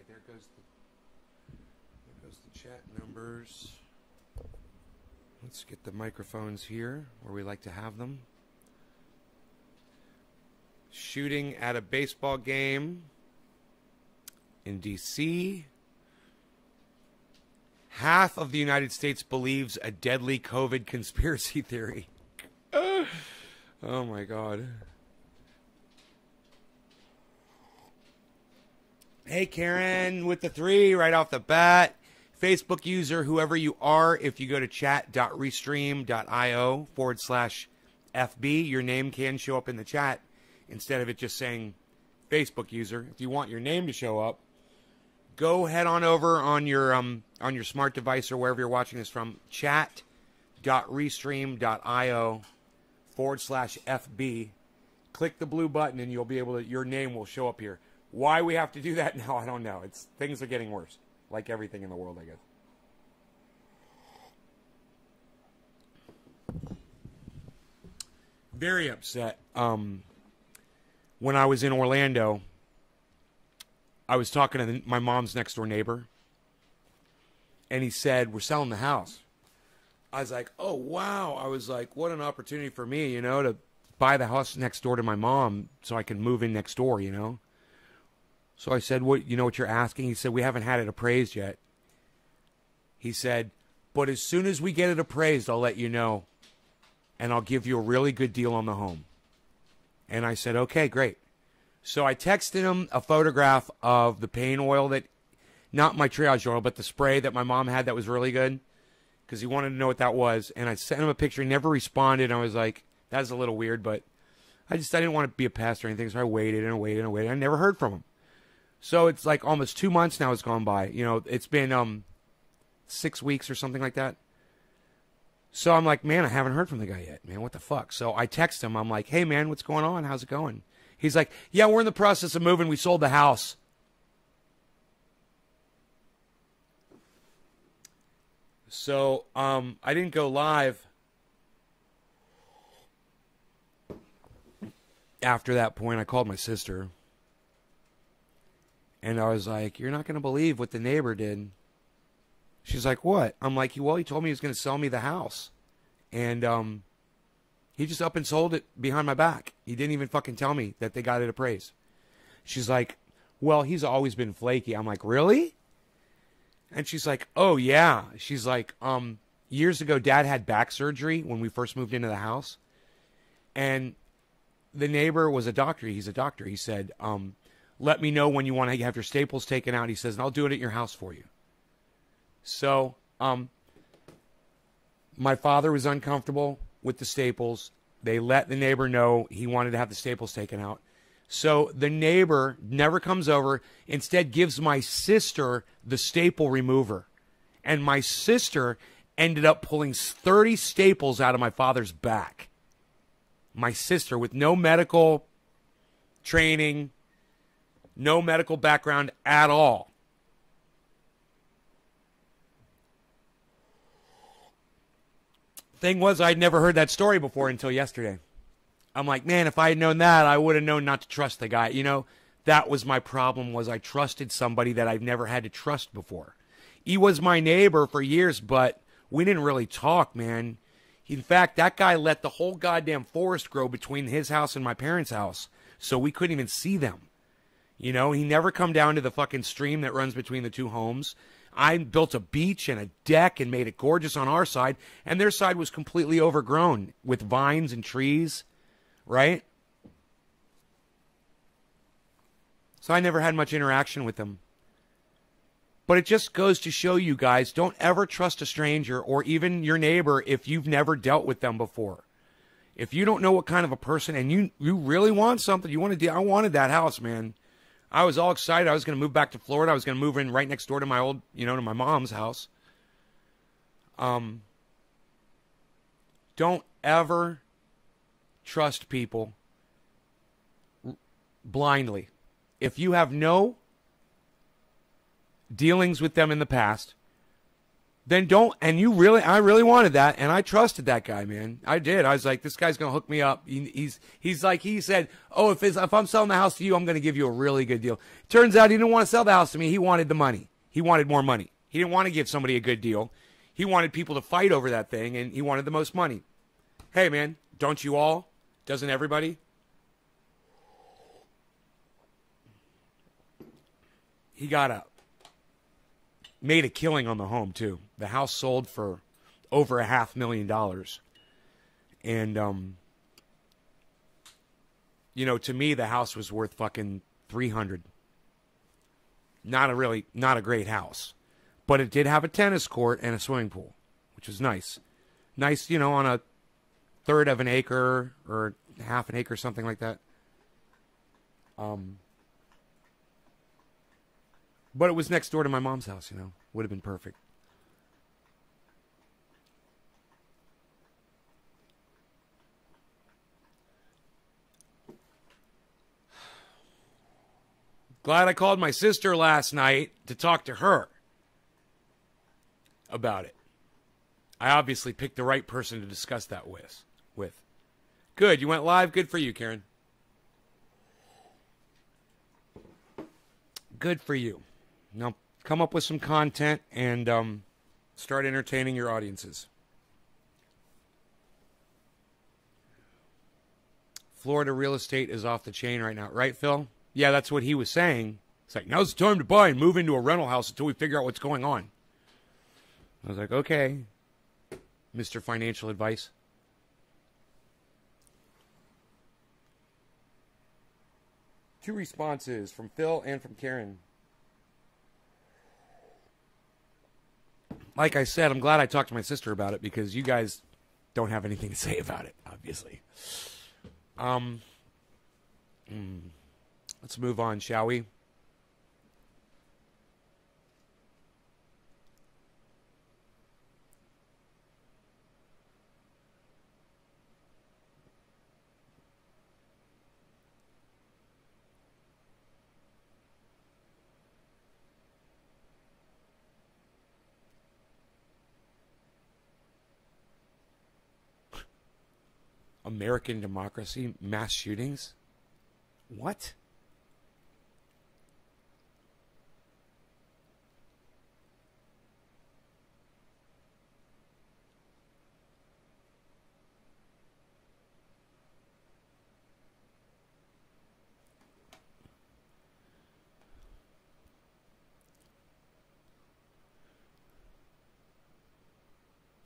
there goes the chat numbers. Let's get the microphones here where we like to have them. Shooting at a baseball game in D.C. Half of the United States believes a deadly COVID conspiracy theory. Oh my God. Hey, Karen with the 3 right off the bat. Facebook user, whoever you are, if you go to chat.restream.io/FB, your name can show up in the chat instead of it just saying Facebook user. If you want your name to show up, go head on over on your smart device or wherever you're watching this from, chat.restream.io/FB. Click the blue button and you'll be able to, your name will show up here. Why we have to do that now, I don't know. Things are getting worse. Like everything in the world, I guess. Very upset. When I was in Orlando, I was talking to my mom's next door neighbor. And he said, we're selling the house. I was like, oh, wow. I was like, what an opportunity for me, to buy the house next door to my mom so I can move in next door, So I said, what you're asking? He said, we haven't had it appraised yet. He said, but as soon as we get it appraised, I'll let you know. And I'll give you a really good deal on the home. And I said, okay, great. So I texted him a photograph of the paint oil not my triage oil, but the spray that my mom had that was really good. Because he wanted to know what that was. And I sent him a picture. He never responded. I was like, that's a little weird, but I didn't want to be a pest or anything. So I waited and waited and waited. I never heard from him. So it's like almost 2 months now has gone by. It's been 6 weeks or something like that. So I'm like, man, I haven't heard from the guy yet, man. What the fuck? So I text him. I'm like, hey, man, what's going on? How's it going? He's like, yeah, we're in the process of moving. We sold the house. So I didn't go live after that point. I called my sister. And I was like, you're not going to believe what the neighbor did. She's like, what? I'm like, well, he told me he was going to sell me the house. And he just up and sold it behind my back. He didn't even fucking tell me that they got it appraised. She's like, well, he's always been flaky. I'm like, really? And she's like, oh, yeah. She's like, years ago, Dad had back surgery when we first moved into the house. And the neighbor was a doctor. He's a doctor. He said, let me know when you want to have your staples taken out. He says, and I'll do it at your house for you. So, my father was uncomfortable with the staples. They let the neighbor know he wanted to have the staples taken out. So the neighbor never comes over, instead gives my sister the staple remover. And my sister ended up pulling 30 staples out of my father's back. My sister, with no medical training, no medical background at all. Thing was, I'd never heard that story before until yesterday. I'm like, man, if I had known that, I would have known not to trust the guy. That was my problem, was I trusted somebody that I've never had to trust before. He was my neighbor for years, but we didn't really talk, man. In fact, that guy let the whole goddamn forest grow between his house and my parents' house, so we couldn't even see them. He never come down to the fucking stream that runs between the two homes. I built a beach and a deck and made it gorgeous on our side, and their side was completely overgrown with vines and trees, right? So I never had much interaction with them. But it just goes to show you guys, don't ever trust a stranger or even your neighbor if you've never dealt with them before. If you don't know what kind of a person, and you really want something, you want to do, I wanted that house, man. I was all excited. I was going to move back to Florida. I was going to move in right next door to my old, to my mom's house. Don't ever trust people blindly. If you have no dealings with them in the past, then don't. And I really wanted that, and I trusted that guy, man. I did. I was like, this guy's gonna hook me up. He's like, he said, oh, if I'm selling the house to you, I'm gonna give you a really good deal. Turns out he didn't want to sell the house to me. He wanted the money. He wanted more money. He didn't want to give somebody a good deal. He wanted people to fight over that thing, and he wanted the most money. Hey, man, don't you all? Doesn't everybody? He made a killing on the home, too. The house sold for over $500,000. And, to me, the house was worth fucking $300. Not a great house. But it did have a tennis court and a swimming pool, which was nice. Nice, on a third of an acre or half an acre, something like that. But it was next door to my mom's house, Would have been perfect. Glad I called my sister last night to talk to her about it. I obviously picked the right person to discuss that with. Good, you went live. Good for you, Karen. Good for you. Now, come up with some content and start entertaining your audiences. Florida real estate is off the chain right now. Right, Phil? Yeah, that's what he was saying. It's like, now's the time to buy and move into a rental house until we figure out what's going on. I was like, okay, Mr. Financial Advice. Two responses from Phil and from Karen. Like I said, I'm glad I talked to my sister about it because you guys don't have anything to say about it, obviously. Let's move on, shall we? American democracy, mass shootings? What?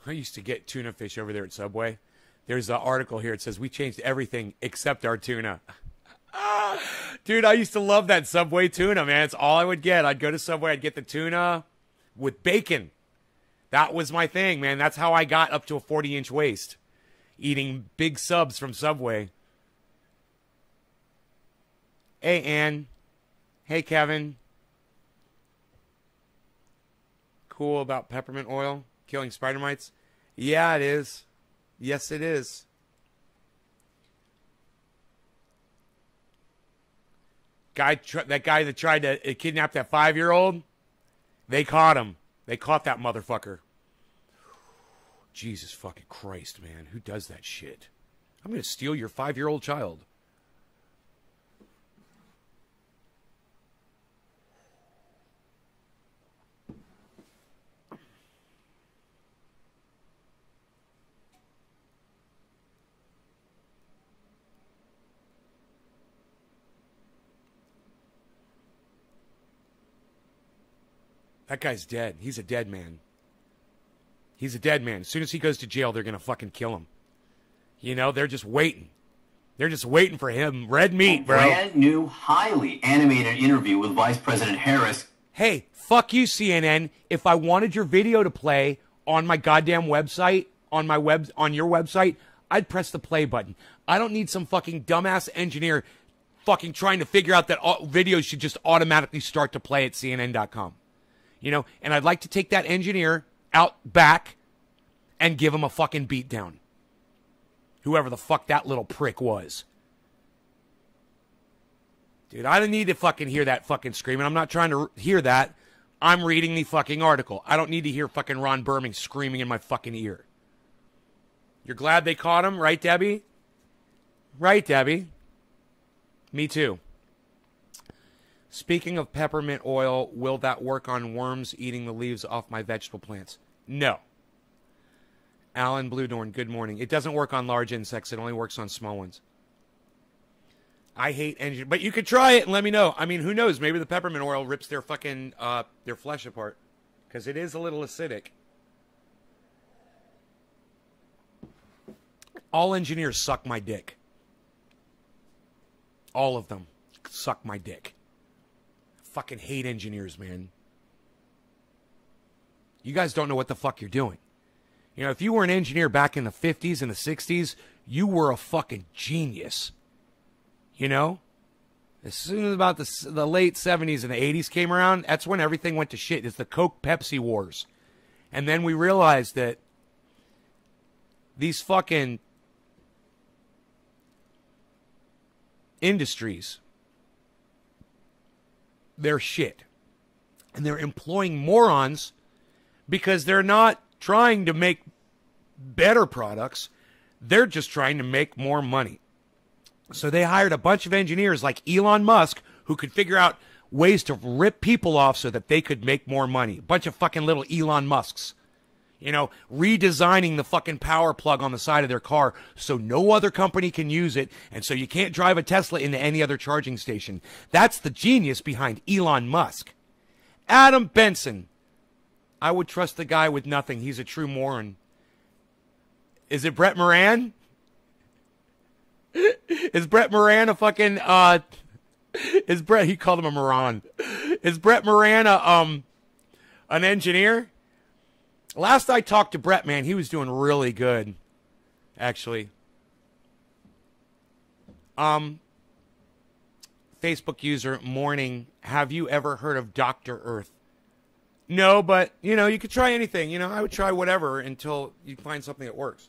I used to get tuna fish over there at Subway. There's an article here. It says, we changed everything except our tuna. Dude, I used to love that Subway tuna, man. It's all I would get. I'd go to Subway. I'd get the tuna with bacon. That was my thing, man. That's how I got up to a 40-inch waist. Eating big subs from Subway. Hey, Ann. Hey, Kevin. Cool about peppermint oil killing spider mites? Yeah, it is. Yes, it is. That guy that tried to kidnap that 5-year-old, they caught him. They caught that motherfucker. Jesus fucking Christ, man. Who does that shit? I'm going to steal your 5-year-old child. That guy's dead. He's a dead man. He's a dead man. As soon as he goes to jail, they're going to fucking kill him. They're just waiting. They're just waiting for him. Red meat, bro. Brand new, highly animated interview with Vice President Harris. Hey, fuck you, CNN. If I wanted your video to play on my goddamn website, on your website, I'd press the play button. I don't need some fucking dumbass engineer fucking trying to figure out that videos should just automatically start to play at CNN.com. And I'd like to take that engineer out back and give him a fucking beatdown. Whoever the fuck that little prick was. Dude, I don't need to fucking hear that fucking screaming. I'm not trying to hear that. I'm reading the fucking article. I don't need to hear fucking Ron Burming screaming in my fucking ear. You're glad they caught him, right, Debbie? Right, Debbie? Me too. Speaking of peppermint oil, will that work on worms eating the leaves off my vegetable plants? No. Alan Bluedorn, good morning. It doesn't work on large insects. It only works on small ones. I hate engine, but you could try it and let me know. I mean, who knows? Maybe the peppermint oil rips their fucking their flesh apart, because it is a little acidic. All engineers suck my dick. All of them suck my dick. Fucking hate engineers, man. You guys don't know what the fuck you're doing. You know, if you were an engineer back in the 50s and the 60s, you were a fucking genius. You know? As soon as about the late 70s and the 80s came around, that's when everything went to shit. It's the Coke-Pepsi wars. And then we realized that these fucking industries, they're shit. And they're employing morons because they're not trying to make better products. They're just trying to make more money. So they hired a bunch of engineers like Elon Musk who could figure out ways to rip people off so that they could make more money. A bunch of fucking little Elon Musks. You know, redesigning the fucking power plug on the side of their car so no other company can use it, and so you can't drive a Tesla into any other charging station. That's the genius behind Elon Musk. Adam Benson. I would trust the guy with nothing. He's a true moron. Is it Brett Moran? Is Brett Moran a fucking, is Brett, he called him a moron. Is Brett Moran an engineer? Last I talked to Brett, man, he was doing really good, actually. Facebook user, morning, have you ever heard of Dr. Earth? No, but, you know, you could try anything. You know, I would try whatever until you find something that works.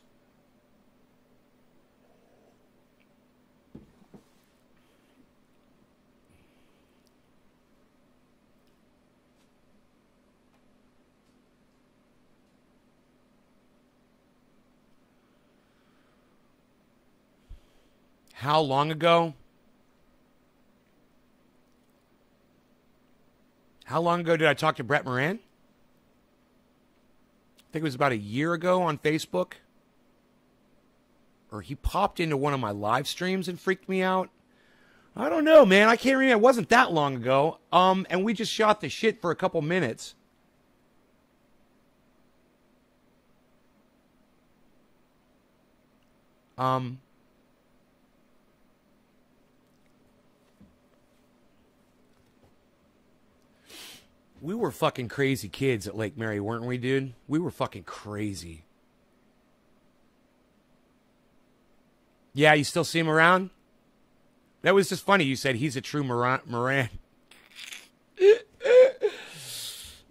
How long ago? How long ago did I talk to Brett Moran? I think it was about a year ago on Facebook. Or he popped into one of my live streams and freaked me out. I don't know, man. I can't remember. It wasn't that long ago. And we just shot the shit for a couple minutes. We were fucking crazy kids at Lake Mary, weren't we, dude? We were fucking crazy. Yeah, you still see him around? That was just funny. You said he's a true Moran.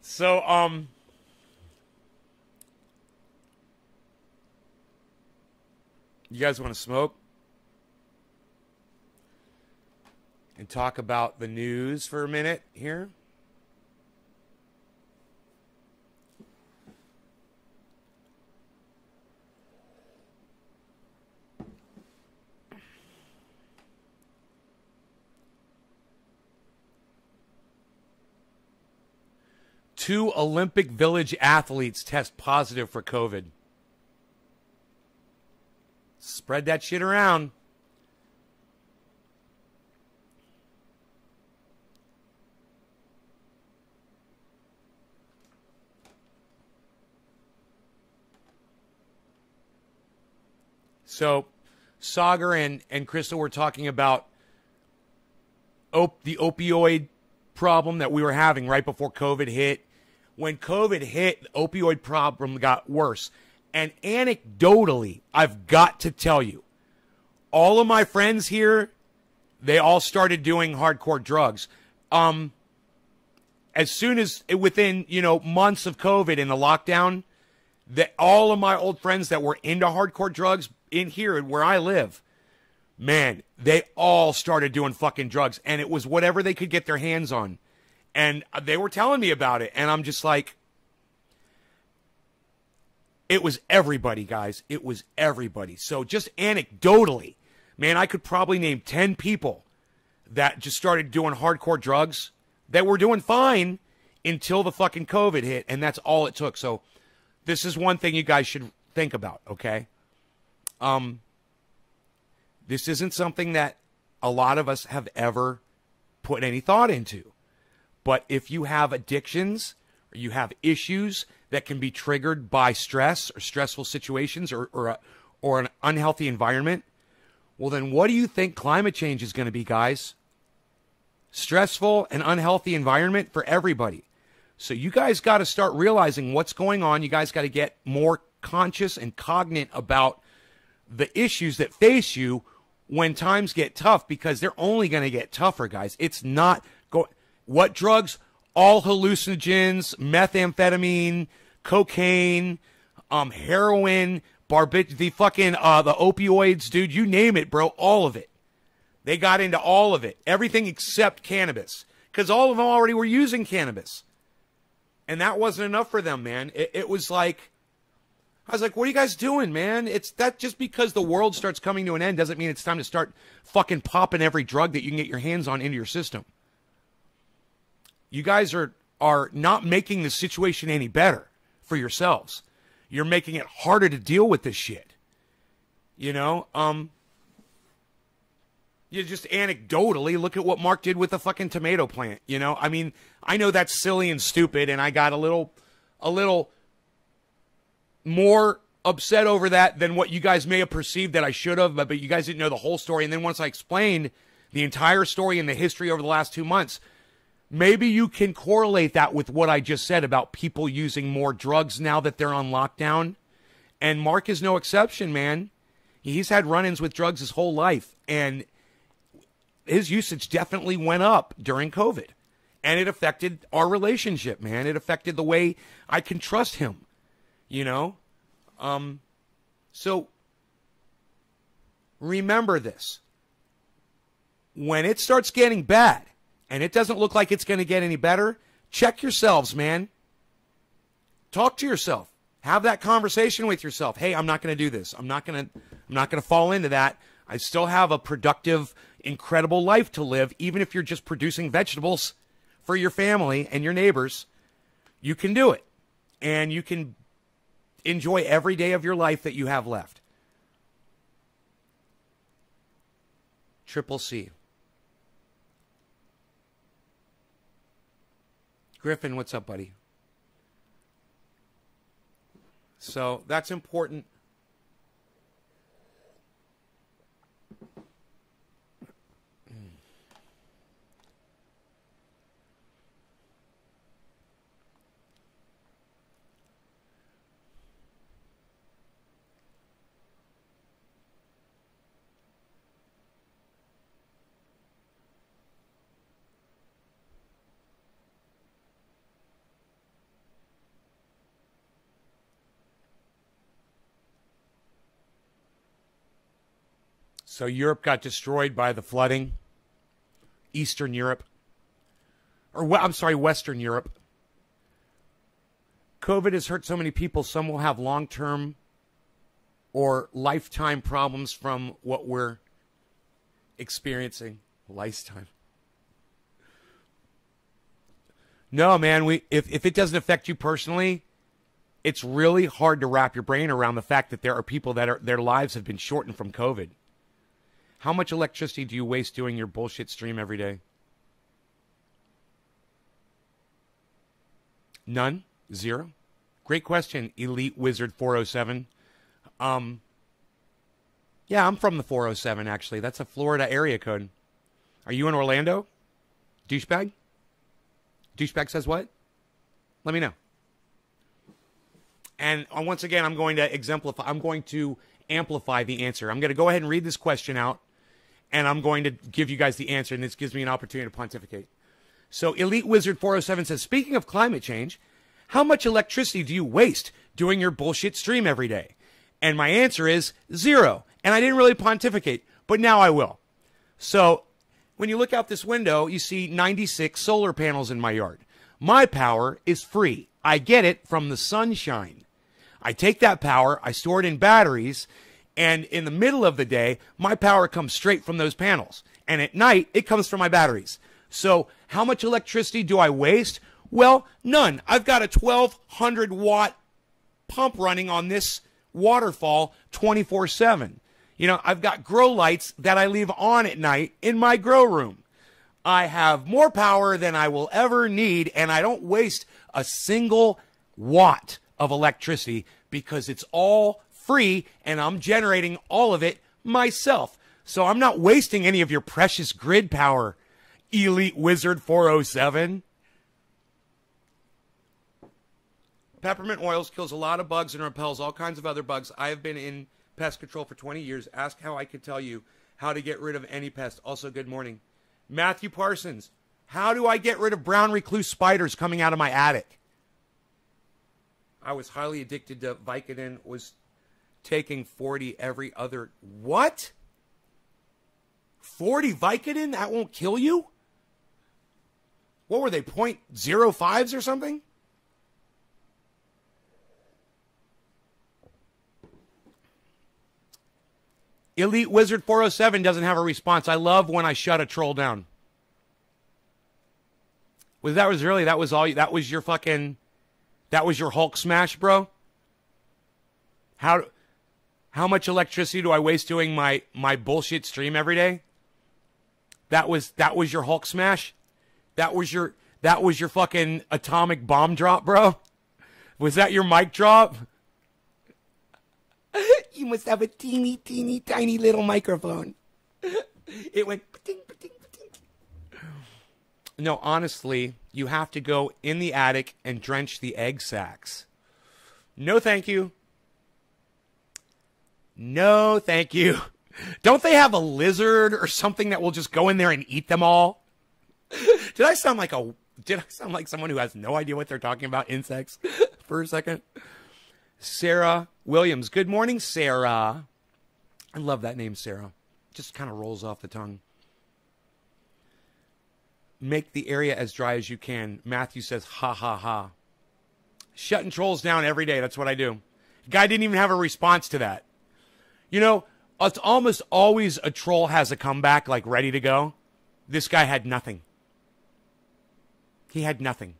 So, you guys want to smoke? And talk about the news for a minute here? Two Olympic Village athletes test positive for COVID. Spread that shit around. So, Sagar and Crystal were talking about the opioid problem that we were having right before COVID hit. When COVID hit, the opioid problem got worse. And anecdotally, I've got to tell you, all of my friends here, they all started doing hardcore drugs. As soon as, within, months of COVID and the lockdown, that all of my old friends that were into hardcore drugs in here and where I live, man, they all started doing fucking drugs. And it was whatever they could get their hands on. And they were telling me about it. And I'm just like, it was everybody, guys. It was everybody. So just anecdotally, man, I could probably name 10 people that just started doing hardcore drugs that were doing fine until the fucking COVID hit. And that's all it took. So this is one thing you guys should think about, okay? This isn't something that a lot of us have ever put any thought into. But if you have addictions or you have issues that can be triggered by stress or stressful situations or an unhealthy environment, well, then what do you think climate change is going to be, guys? Stressful and unhealthy environment for everybody. So you guys got to start realizing what's going on. You guys got to get more conscious and cognate about the issues that face you when times get tough, because they're only going to get tougher, guys. It's not what drugs? All hallucinogens, methamphetamine, cocaine, heroin, the fucking the opioids, dude. You name it, bro. All of it. They got into all of it. Everything except cannabis, because all of them already were using cannabis, and that wasn't enough for them, man. It was like, I was like, what are you guys doing, man? It's that just because the world starts coming to an end doesn't mean it's time to start fucking popping every drug that you can get your hands on into your system. You guys are not making the situation any better for yourselves. You're making it harder to deal with this shit. You know, you just anecdotally look at what Mark did with the fucking tomato plant. You know, I mean, I know that's silly and stupid, and I got a little more upset over that than what you guys may have perceived that I should have, but you guys didn't know the whole story. And then once I explained the entire story and the history over the last 2 months, maybe you can correlate that with what I just said about people using more drugs now that they're on lockdown. And Mark is no exception, man. He's had run-ins with drugs his whole life, and his usage definitely went up during COVID. And it affected our relationship, man. It affected the way I can trust him, you know? So remember this. When it starts getting bad, and it doesn't look like it's going to get any better, check yourselves, man. Talk to yourself. Have that conversation with yourself. Hey, I'm not going to do this. I'm not going to fall into that. I still have a productive, incredible life to live, even if you're just producing vegetables for your family and your neighbors. You can do it. And you can enjoy every day of your life that you have left. Triple C. Griffin, what's up, buddy? So that's important. So Europe got destroyed by the flooding. Eastern Europe. Western Europe. COVID has hurt so many people. Some will have long-term or lifetime problems from what we're experiencing. Lifetime. No, man, if it doesn't affect you personally, it's really hard to wrap your brain around the fact that there are people that their lives have been shortened from COVID. How much electricity do you waste doing your bullshit stream every day? None? Zero? Great question, Elite Wizard 407. Yeah, I'm from the 407, actually. That's a Florida area code. Are you in Orlando? Douchebag? Douchebag says what? Let me know. And once again, I'm going to amplify the answer. I'm going to go ahead and read this question out, and I'm going to give you guys the answer, and this gives me an opportunity to pontificate. So Elite Wizard 407 says, speaking of climate change, how much electricity do you waste doing your bullshit stream every day? And my answer is 0. And I didn't really pontificate, but now I will. So when you look out this window, you see 96 solar panels in my yard. My power is free. I get it from the sunshine. I take that power, I store it in batteries, and in the middle of the day, my power comes straight from those panels. And at night, it comes from my batteries. So how much electricity do I waste? Well, none. I've got a 1,200 watt pump running on this waterfall 24/7. You know, I've got grow lights that I leave on at night in my grow room. I have more power than I will ever need, and I don't waste a single watt of electricity because it's all free and I'm generating all of it myself. So I'm not wasting any of your precious grid power, Elite Wizard 407. Peppermint oils kills a lot of bugs and repels all kinds of other bugs. I have been in pest control for 20 years. Ask how I could tell you how to get rid of any pest. Also, good morning. Matthew Parsons, how do I get rid of brown recluse spiders coming out of my attic? I was highly addicted to Vicodin, was taking 40 every other... What? 40 Vicodin? That won't kill you? What were they, 0.05s or something? Elite Wizard 407 doesn't have a response. I love when I shut a troll down. That was your Hulk smash, bro? How much electricity do I waste doing my bullshit stream every day? That was your Hulk smash? That was your fucking atomic bomb drop, bro? Was that your mic drop? You must have a teeny, teeny, tiny little microphone. It went... Ba-ting, ba-ting, ba-ting. No, honestly, you have to go in the attic and drench the egg sacs. No, thank you. No, thank you. Don't they have a lizard or something that will just go in there and eat them all? Did I sound like someone who has no idea what they're talking about, insects, for a second? Sarah Williams. Good morning, Sarah. I love that name, Sarah. Just kind of rolls off the tongue. Make the area as dry as you can. Matthew says, ha, ha, ha. Shutting trolls down every day. That's what I do. Guy didn't even have a response to that. You know, it's almost always a troll has a comeback, like ready to go. This guy had nothing. He had nothing.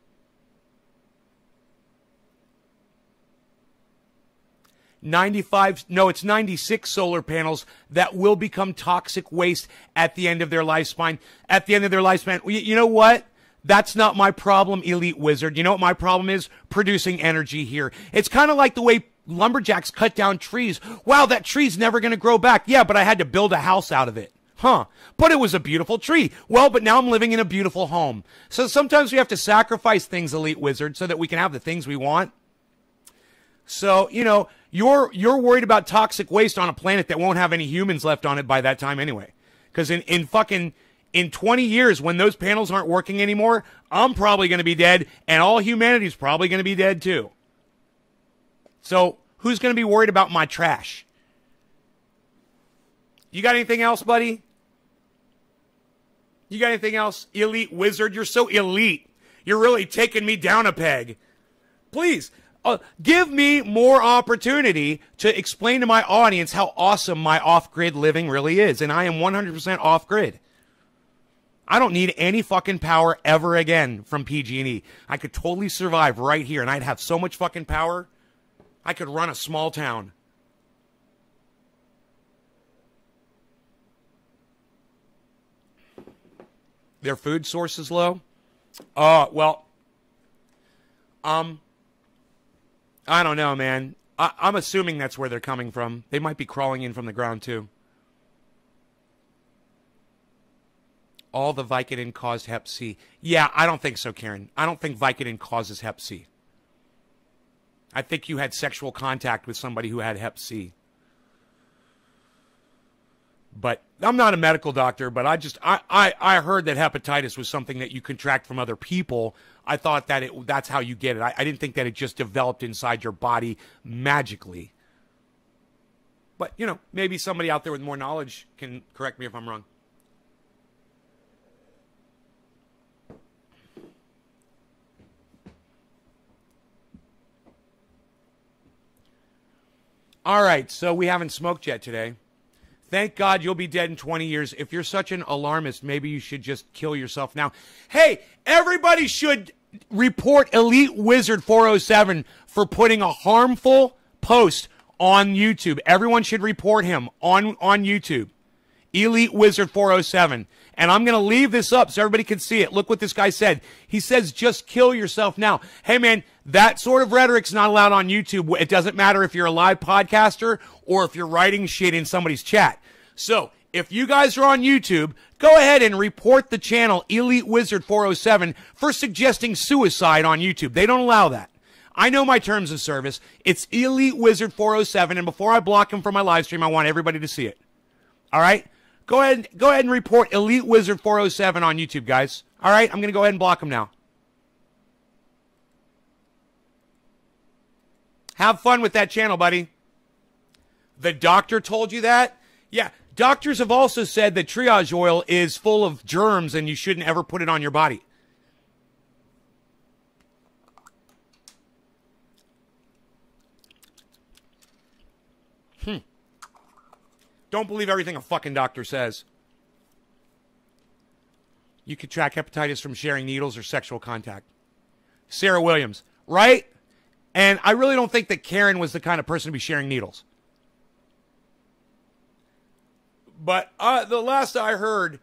It's 96 solar panels that will become toxic waste at the end of their lifespan. You know what? That's not my problem, Elite Wizard. You know what my problem is? Producing energy here. It's kind of like the way lumberjacks cut down trees. Wow, that tree's never going to grow back. Yeah, but I had to build a house out of it. Huh. But it was a beautiful tree. Well, but now I'm living in a beautiful home. So sometimes we have to sacrifice things, Elite Wizard, so that we can have the things we want. So, you know, you're worried about toxic waste on a planet that won't have any humans left on it by that time anyway. Because in 20 years, when those panels aren't working anymore, I'm probably going to be dead, and all humanity's probably going to be dead too. So, who's going to be worried about my trash? You got anything else, buddy? You got anything else? Elite Wizard, you're so elite. You're really taking me down a peg. Please. Give me more opportunity to explain to my audience how awesome my off-grid living really is. And I am 100% off-grid. I don't need any fucking power ever again from PG&E. I could totally survive right here, and I'd have so much fucking power, I could run a small town. Their food source is low? I don't know, man. I'm assuming that's where they're coming from. They might be crawling in from the ground, too. All the Vicodin caused Hep C. Yeah, I don't think so, Karen. I don't think Vicodin causes Hep C. I think you had sexual contact with somebody who had Hep C. But I'm not a medical doctor, but I heard that hepatitis was something that you contract from other people. I thought that that's how you get it. I didn't think that it just developed inside your body magically. But, you know, maybe somebody out there with more knowledge can correct me if I'm wrong. All right, so we haven't smoked yet today. Thank God you'll be dead in 20 years. If you're such an alarmist, maybe you should just kill yourself now. Hey, everybody should report Elite Wizard 407 for putting a harmful post on YouTube. Everyone should report him on YouTube. Elite Wizard 407. And I'm going to leave this up so everybody can see it. Look what this guy said. He says, just kill yourself now. Hey, man, that sort of rhetoric's not allowed on YouTube. It doesn't matter if you're a live podcaster or if you're writing shit in somebody's chat. So, if you guys are on YouTube, go ahead and report the channel Elite Wizard 407 for suggesting suicide on YouTube. They don't allow that. I know my terms of service. It's Elite Wizard 407, and before I block him from my live stream, I want everybody to see it. All right? Go ahead and report Elite Wizard 407 on YouTube, guys. All right? I'm going to go ahead and block him now. Have fun with that channel, buddy. The doctor told you that? Yeah. Doctors have also said that triage oil is full of germs and you shouldn't ever put it on your body. Don't believe everything a fucking doctor says. You could track hepatitis from sharing needles or sexual contact. Sarah Williams, right? And I really don't think that Karen was the kind of person to be sharing needles. But the last I heard,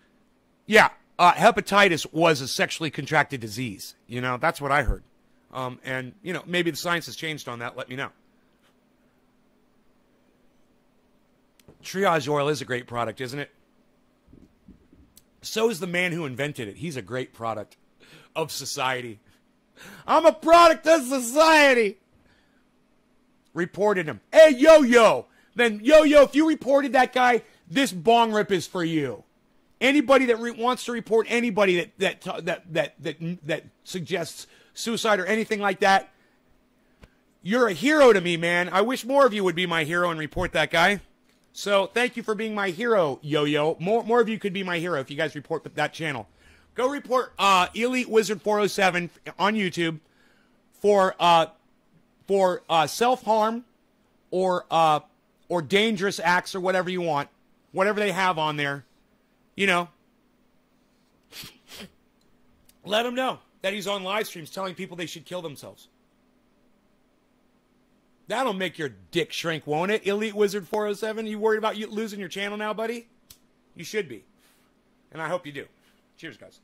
yeah, hepatitis was a sexually contracted disease. You know, that's what I heard. And, you know, maybe the science has changed on that. Let me know. Triage oil is a great product, isn't it? So is the man who invented it. He's a great product of society. I'm a product of society. Reported him. Hey, Yo-Yo. Then, Yo-Yo, if you reported that guy, this bong rip is for you. Anybody that wants to report anybody that suggests suicide or anything like that, you're a hero to me, man. I wish more of you would be my hero and report that guy. So thank you for being my hero, Yo-Yo. More of you could be my hero if you guys report that channel. Go report Elite Wizard 407 on YouTube for self-harm or dangerous acts or whatever you want. Whatever they have on there, you know. Let him know that he's on live streams telling people they should kill themselves. That'll make your dick shrink, won't it? Elite Wizard 407, you worried about you losing your channel now, buddy? You should be. And I hope you do. Cheers, guys.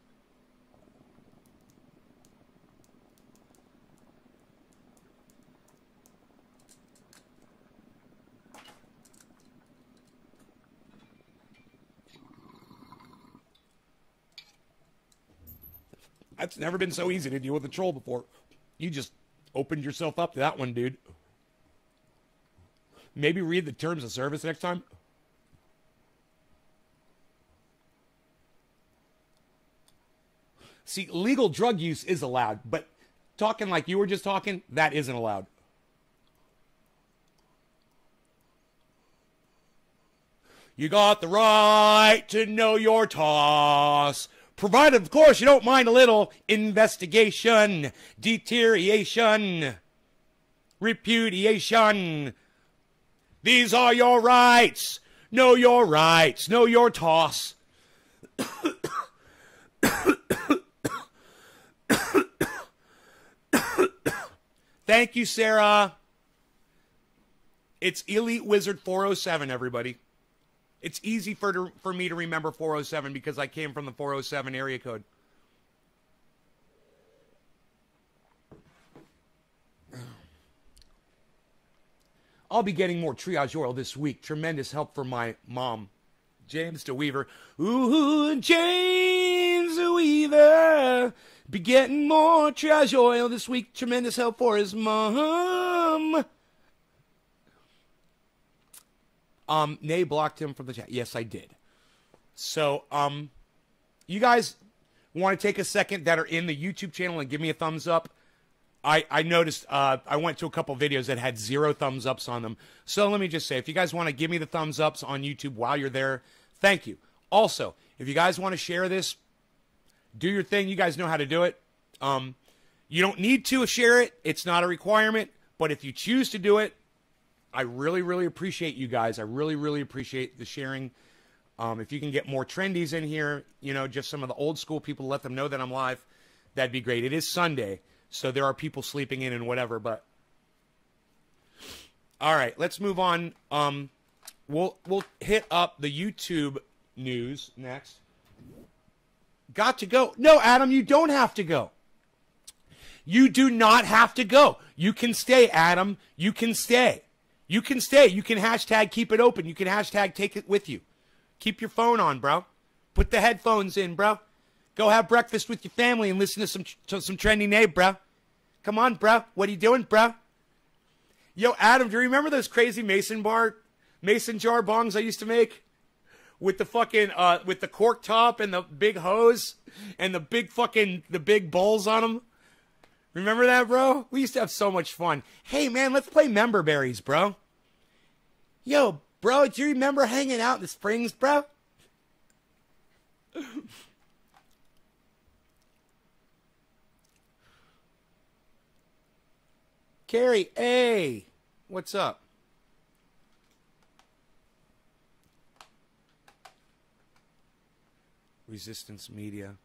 That's never been so easy to deal with a troll before. You just opened yourself up to that one, dude. Maybe read the terms of service next time. See, legal drug use is allowed, but talking like you were just talking, that isn't allowed. You got the right to know your toss. Provided, of course, you don't mind a little investigation, deterioration, repudiation. These are your rights. Know your rights. Know your toss. Thank you, Sarah. It's Elite Wizard 407, everybody. It's easy for me to remember 407 because I came from the 407 area code. I'll be getting more triage oil this week. Tremendous help from my mom, James DeWeaver. Ooh, James DeWeaver. Be getting more triage oil this week. Tremendous help for his mom. Nay blocked him from the chat. Yes, I did. So, you guys want to take a second that are in the YouTube channel and give me a thumbs up? I noticed, I went to a couple videos that had 0 thumbs ups on them. So let me just say, if you guys want to give me the thumbs ups on YouTube while you're there, thank you. Also, if you guys want to share this, do your thing. You guys know how to do it. You don't need to share it. It's not a requirement. But if you choose to do it, I really, really appreciate you guys. I really, really appreciate the sharing. If you can get more trendies in here, you know, just some of the old school people, let them know that I'm live. That'd be great. It is Sunday, so there are people sleeping in and whatever, but all right, let's move on. We'll hit up the YouTube news next. Got to go. No, Adam, you don't have to go. You do not have to go. You can stay, Adam. You can stay. You can stay. You can hashtag keep it open. You can hashtag take it with you. Keep your phone on, bro. Put the headphones in, bro. Go have breakfast with your family and listen to some trendy Nate, bro. Come on, bro. What are you doing, bro? Yo, Adam, do you remember those crazy mason jar bongs I used to make? With the fucking, with the cork top and the big hose and the big bowls on them? Remember that, bro? We used to have so much fun. Hey, man, let's play Member Berries, bro. Yo, bro, do you remember hanging out in the Springs, bro? Carrie, hey, what's up? Resistance Media.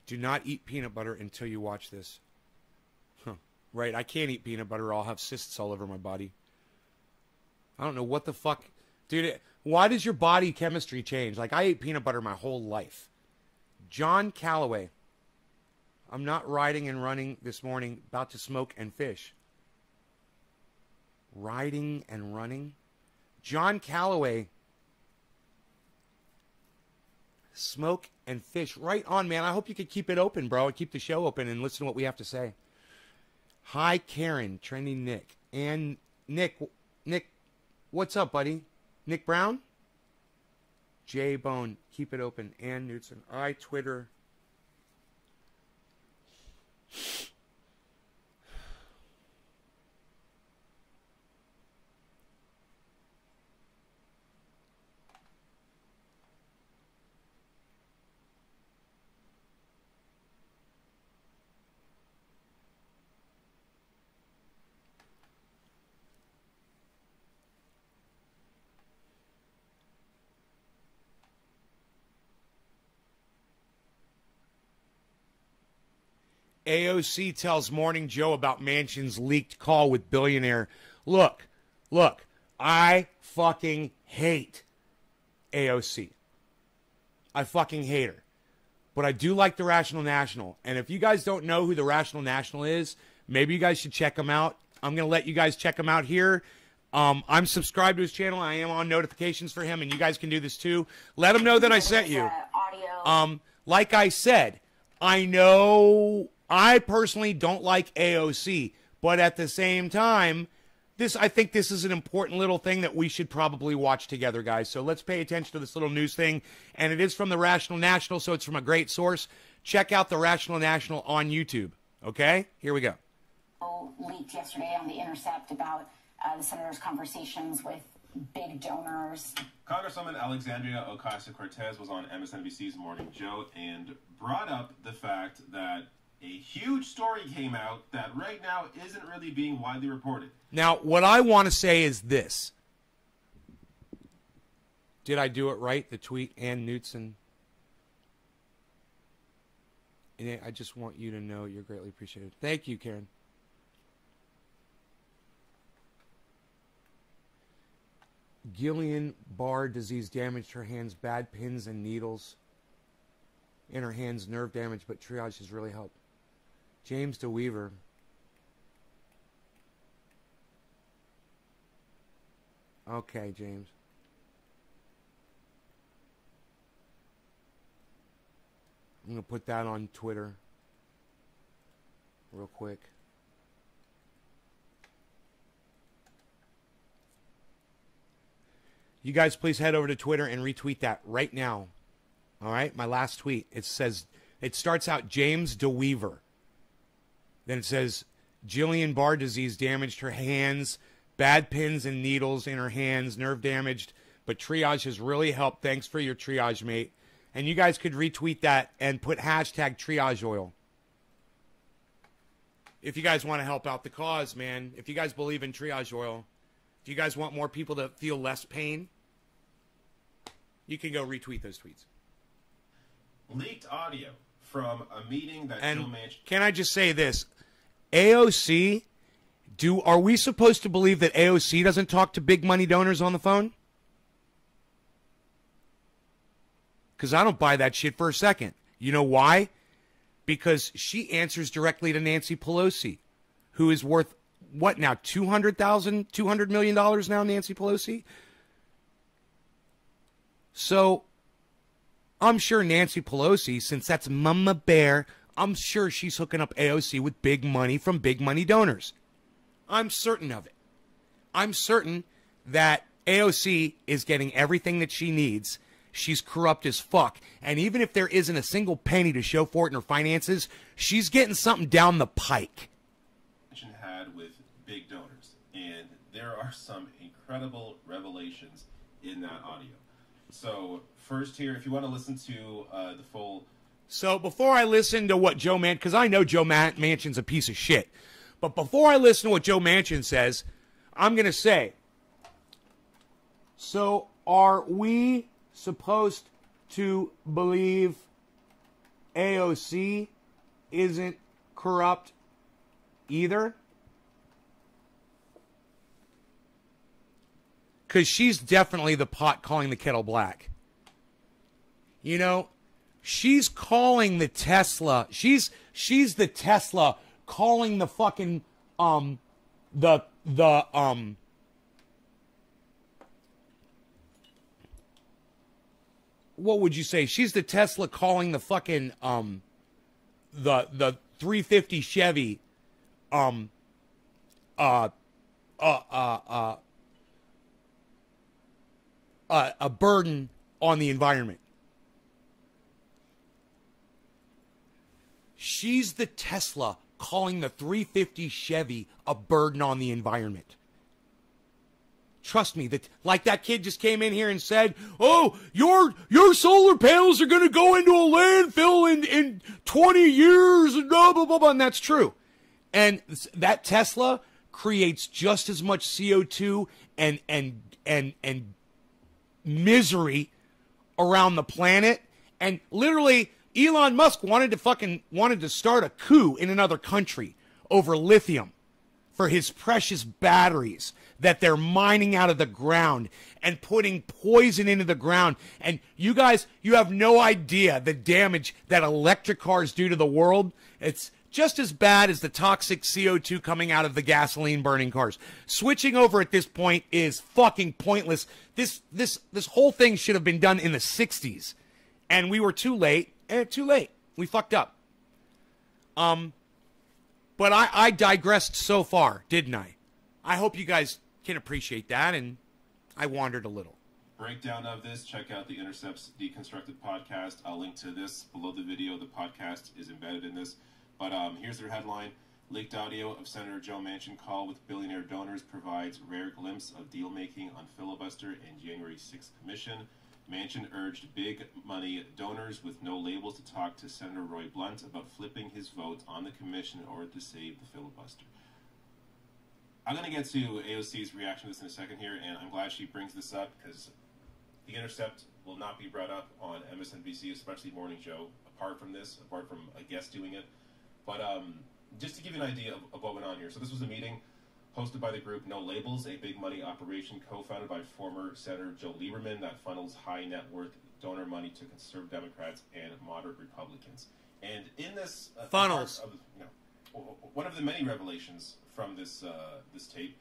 Do not eat peanut butter until you watch this. Huh. Right, I can't eat peanut butter or I'll have cysts all over my body. I don't know what the fuck. Dude, why does your body chemistry change? Like, I ate peanut butter my whole life. John Calloway. I'm not riding and running this morning, about to smoke and fish. Riding and running? John Calloway. Smoke and fish. Right on, man. I hope you could keep it open, bro. Keep the show open and listen to what we have to say. Hi, Karen. Trendy Nick. And Nick, what's up, buddy? Nick Brown? J Bone. Keep it open. Ann Knutson. I Twitter. AOC tells Morning Joe about Manchin's leaked call with billionaire. Look, I fucking hate AOC. I fucking hate her. But I do like the Rational National. And if you guys don't know who the Rational National is, maybe you guys should check him out. I'm going to let you guys check him out here. I'm subscribed to his channel. I am on notifications for him, and you guys can do this too. Let him know that I sent you. Like I said, I know I personally don't like AOC, but at the same time, I think this is an important little thing that we should probably watch together, guys. So let's pay attention to this little news thing. And it is from the Rational National, so it's from a great source. Check out the Rational National on YouTube. Okay? Here we go. Leaked yesterday on The Intercept about the senator's conversations with big donors. Congresswoman Alexandria Ocasio-Cortez was on MSNBC's Morning Joe and brought up the fact that a huge story came out that right now isn't really being widely reported. Now, what I want to say is this. Did I do it right? The tweet, Ann Knutson. And I just want you to know you're greatly appreciated. Thank you, Karen. Guillain-Barré disease damaged her hands, bad pins and needles in her hands, nerve damage, but triage has really helped. James DeWeaver. Okay, James. I'm going to put that on Twitter real quick. You guys please head over to Twitter and retweet that right now. All right, my last tweet. It says, it starts out James DeWeaver. Then it says, Guillain-Barré disease damaged her hands, bad pins and needles in her hands, nerve damaged, but triage has really helped. Thanks for your triage, mate. And you guys could retweet that and put hashtag triage oil. if you guys want to help out the cause, man, if you guys believe in triage oil, if you guys want more people to feel less pain, you can go retweet those tweets. Leaked audio from a meeting that And Joe Manchin... can I just say this? AOC, are we supposed to believe that AOC doesn't talk to big money donors on the phone? Because I don't buy that shit for a second. You know why? Because she answers directly to Nancy Pelosi, who is worth, what now, $200 million now, Nancy Pelosi? So I'm sure Nancy Pelosi, since that's Mama Bear, I'm sure she's hooking up AOC with big money from big money donors. I'm certain of it. I'm certain that AOC is getting everything that she needs. She's corrupt as fuck. And even if there isn't a single penny to show for it in her finances, she's getting something down the pike. Had with big donors. And there are some incredible revelations in that audio. So first here, if you want to listen to the full... So before I listen to what Joe Manchin, because I know Joe Manchin's a piece of shit, but before I listen to what Joe Manchin says, I'm going to say, so are we supposed to believe AOC isn't corrupt either? Because she's definitely the pot calling the kettle black. You know, she's calling the Tesla. She's the Tesla calling the fucking what would you say? She's the Tesla calling the fucking the 350 Chevy a burden on the environment. She's the Tesla calling the 350 Chevy a burden on the environment. Trust me, that like that kid just came in here and said, "Oh, your solar panels are going to go into a landfill in 20 years," and blah blah blah blah, and that's true. And that Tesla creates just as much CO2 and misery around the planet. And literally, Elon Musk wanted to start a coup in another country over lithium for his precious batteries that they're mining out of the ground and putting poison into the ground. And you guys, you have no idea the damage that electric cars do to the world. It's just as bad as the toxic CO2 coming out of the gasoline burning cars. Switching over at this point is fucking pointless. This whole thing should have been done in the 60s. And we were too late. Too late. We fucked up. But I digressed so far, didn't I? I hope you guys can appreciate that, and I wandered a little. Breakdown of this, check out the Intercepts Deconstructed podcast. I'll link to this below the video. The podcast is embedded in this. But here's their headline. Leaked audio of Senator Joe Manchin call with billionaire donors provides rare glimpse of deal-making on filibuster and January 6th commission. Manchin urged big money donors with no labels to talk to Senator Roy Blunt about flipping his vote on the commission in order to save the filibuster. I'm going to get to AOC's reaction to this in a second here, and I'm glad she brings this up because The Intercept will not be brought up on MSNBC, especially Morning Joe, apart from a guest doing it. But just to give you an idea of what went on here. So this was a meeting hosted by the group No Labels, a big money operation co-founded by former Senator Joe Lieberman that funnels high net worth donor money to conservative Democrats and moderate Republicans. And in this funnels, one of the many revelations from this tape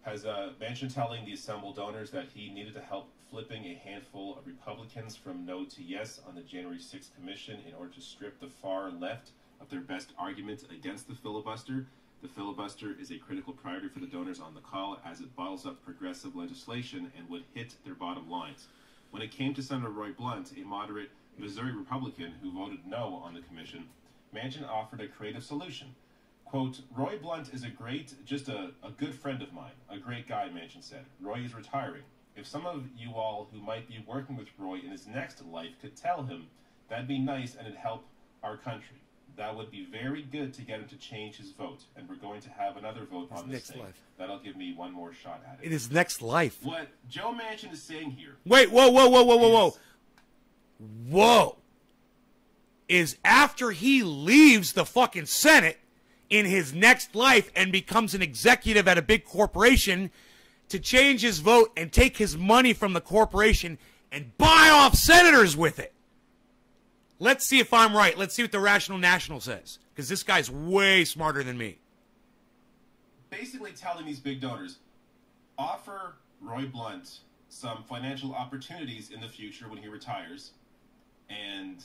has Manchin telling the assembled donors that he needed to help flipping a handful of Republicans from no to yes on the January 6th commission in order to strip the far left of their best arguments against the filibuster. The filibuster is a critical priority for the donors on the call as it bottles up progressive legislation and would hit their bottom lines. When it came to Senator Roy Blunt, a moderate Missouri Republican who voted no on the commission, Manchin offered a creative solution. Quote, Roy Blunt is just a good friend of mine, a great guy, Manchin said. Roy is retiring. If some of you all who might be working with Roy in his next life could tell him, that'd be nice and it'd help our country. that would be very good to get him to change his vote. And we're going to have another vote on this thing. That'll give me one more shot at it. In his next life. What Joe Manchin is saying here... Wait, whoa. Whoa. Is after he leaves the fucking Senate in his next life and becomes an executive at a big corporation to change his vote and take his money from the corporation and buy off senators with it. Let's see if I'm right. Let's see what the Rational National says, because this guy's way smarter than me. Basically telling these big donors, offer Roy Blunt some financial opportunities in the future when he retires, and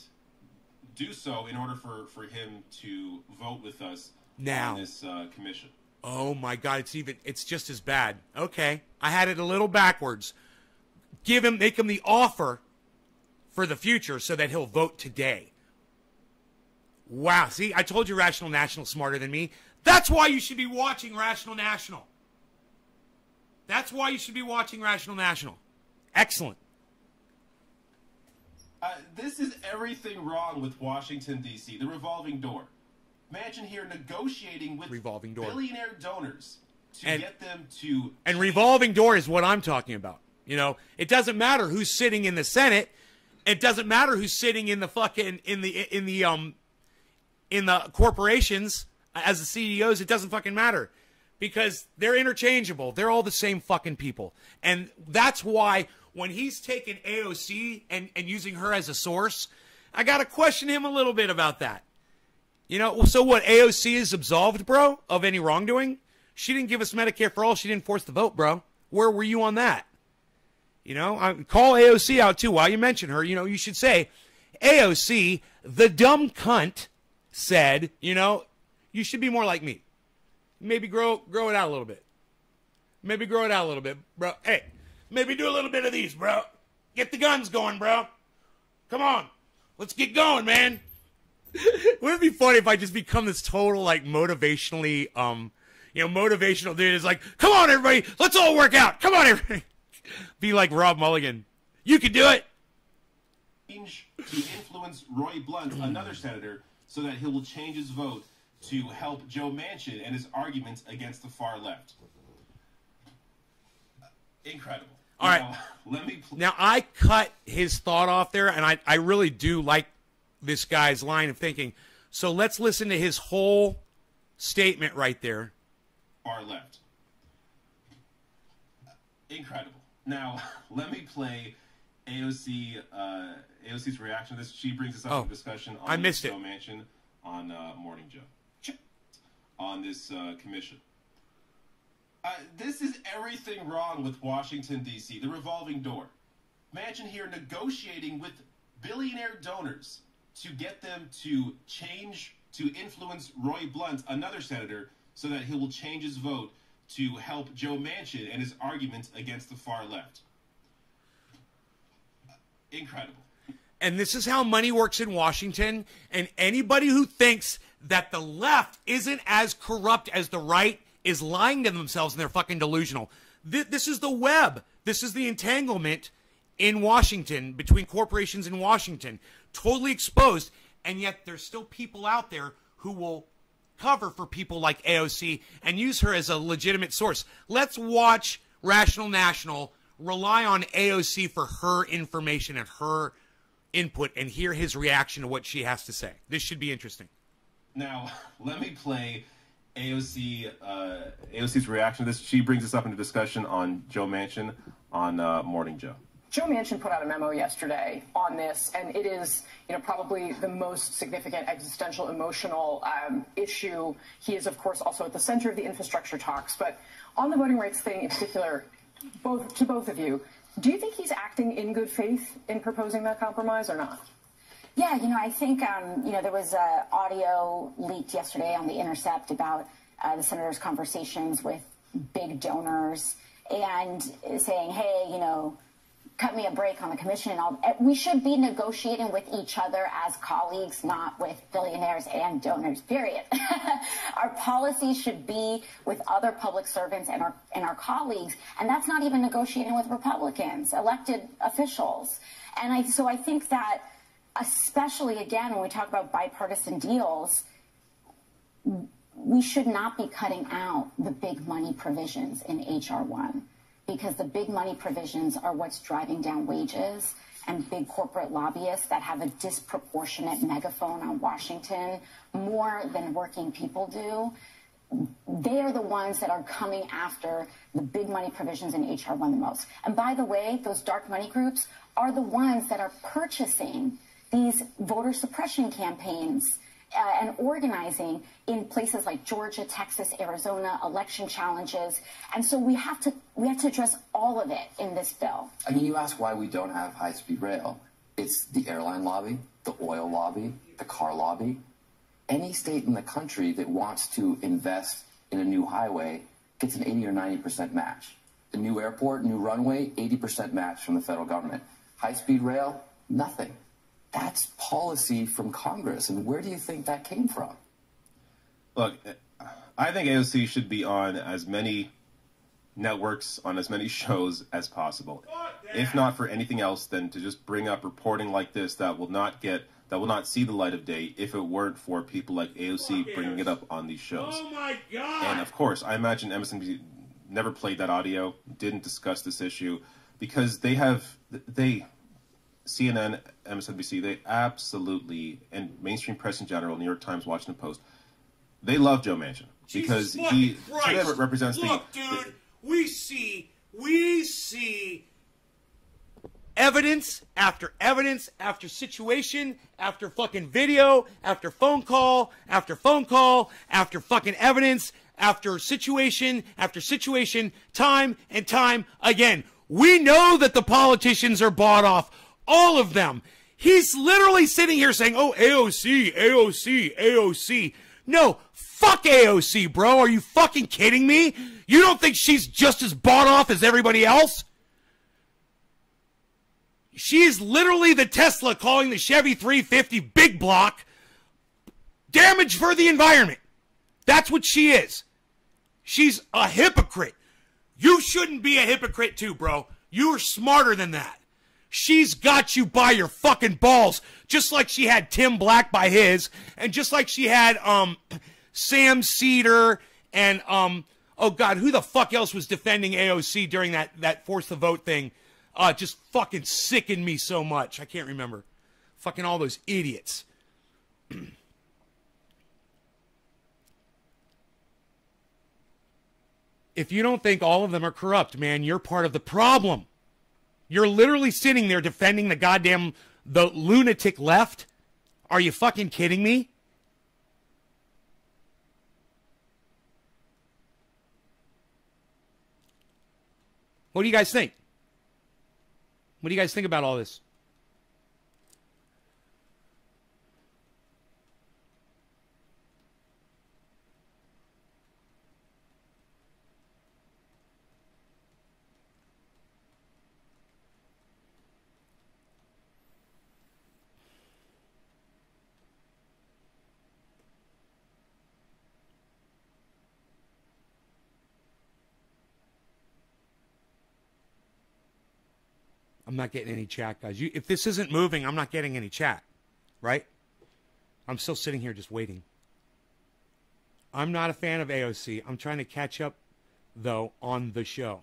do so in order for him to vote with us now on this commission. Oh my God, it's just as bad. Okay, I had it a little backwards. Make him the offer for the future so that he'll vote today. Wow, see, I told you Rational National's smarter than me. That's why you should be watching Rational National. That's why you should be watching Rational National. Excellent. This is everything wrong with Washington, D.C., the revolving door. Manchin here negotiating with billionaire donors to get them to... And revolving door is what I'm talking about. You know, it doesn't matter who's sitting in the Senate. It doesn't matter who's sitting in the fucking in the corporations as the CEOs. It doesn't fucking matter, because they're interchangeable. They're all the same fucking people. And that's why when he's taking AOC and using her as a source, I got to question him a little bit about that. You know, so what, AOC is absolved, bro, of any wrongdoing? She didn't give us Medicare for all. She didn't force the vote, bro. Where were you on that? You know, call AOC out, too, while you mention her. You know, you should say, AOC, the dumb cunt, said, you know, you should be more like me. Maybe grow it out a little bit. Maybe grow it out a little bit, bro. Hey, maybe do a little bit of these, bro. Get the guns going, bro. Come on. Let's get going, man. Wouldn't it be funny if I just become this total, like, motivationally, motivational dude? It's like, come on, everybody. Let's all work out. Come on, everybody. Be like Rob Mulligan. You can do it. To influence Roy Blunt, another senator, so that he will change his vote to help Joe Manchin and his arguments against the far left. Incredible. All right. Now, I cut his thought off there, and I really do like this guy's line of thinking. So let's listen to his whole statement right there. Far left. Incredible. Now, let me play AOC's reaction to this. She brings this up in discussion on Joe Manchin on Morning Joe. On this commission. This is everything wrong with Washington, D.C., the revolving door. Manchin here negotiating with billionaire donors to get them to influence Roy Blunt, another senator, so that he will change his vote to help Joe Manchin and his arguments against the far left. Incredible. And this is how money works in Washington. And anybody who thinks that the left isn't as corrupt as the right is lying to themselves, and they're fucking delusional. This is the web. This is the entanglement in Washington, between corporations in Washington. Totally exposed. And yet there's still people out there who will cover for people like AOC and use her as a legitimate source. Let's watch Rational National rely on AOC for her information and her input and hear his reaction to what she has to say. This should be interesting. Now, let me play AOC's reaction to this. She brings this up into discussion on Joe Manchin on Morning Joe. Joe Manchin put out a memo yesterday on this, and it is, probably the most significant existential, emotional issue. He is, of course, also at the center of the infrastructure talks. But on the voting rights thing in particular, to both of you, do you think he's acting in good faith in proposing that compromise or not? Yeah, I think, there was audio leaked yesterday on The Intercept about the senator's conversations with big donors and saying, hey, cut me a break on the commission. We should be negotiating with each other as colleagues, not with billionaires and donors, period. Our policy should be with other public servants and our colleagues, and that's not even negotiating with Republicans, elected officials. And so I think that especially, again, when we talk about bipartisan deals, we should not be cutting out the big money provisions in H.R. 1, because the big money provisions are what's driving down wages, and big corporate lobbyists that have a disproportionate megaphone on Washington, more than working people do. They are the ones that are coming after the big money provisions in H.R. 1 the most. And by the way, those dark money groups are the ones that are purchasing these voter suppression campaigns and organizing in places like Georgia, Texas, Arizona, election challenges. And so we have to address all of it in this bill. I mean, you ask why we don't have high-speed rail. It's the airline lobby, the oil lobby, the car lobby. Any state in the country that wants to invest in a new highway gets an 80 or 90% match. A new airport, new runway, 80% match from the federal government. High-speed rail, nothing. That's policy from Congress. And where do you think that came from? Look, I think AOC should be on as many networks, on as many shows as possible. If not for anything else, then to just bring up reporting like this that will not see the light of day if it weren't for people like AOC bringing it up on these shows. Oh my God! And of course, I imagine MSNBC never played that audio, didn't discuss this issue, because CNN, MSNBC, they absolutely, and mainstream press in general, New York Times, Washington Post, they love Joe Manchin because he represents Look, dude, we see evidence after situation, after fucking video, after phone call, after fucking evidence, after situation, time and time again. We know that the politicians are bought off. All of them. He's literally sitting here saying, oh, AOC, AOC, AOC. No, fuck AOC, bro. Are you fucking kidding me? You don't think she's just as bought off as everybody else? She is literally the Tesla calling the Chevy 350 big block damage for the environment. That's what she is. She's a hypocrite. You shouldn't be a hypocrite too, bro. You're smarter than that. She's got you by your fucking balls, just like she had Tim Black by his, and just like she had Sam Cedar and oh God, who the fuck else was defending AOC during that force the vote thing? Just fucking sickened me so much. I can't remember. Fucking all those idiots. If you don't think all of them are corrupt, man, you're part of the problem. You're literally sitting there defending the lunatic left. Are you fucking kidding me? What do you guys think? What do you guys think about all this? I'm not getting any chat, guys. If this isn't moving, I'm not getting any chat, right? I'm still sitting here just waiting. I'm not a fan of AOC. I'm trying to catch up, though, on the show.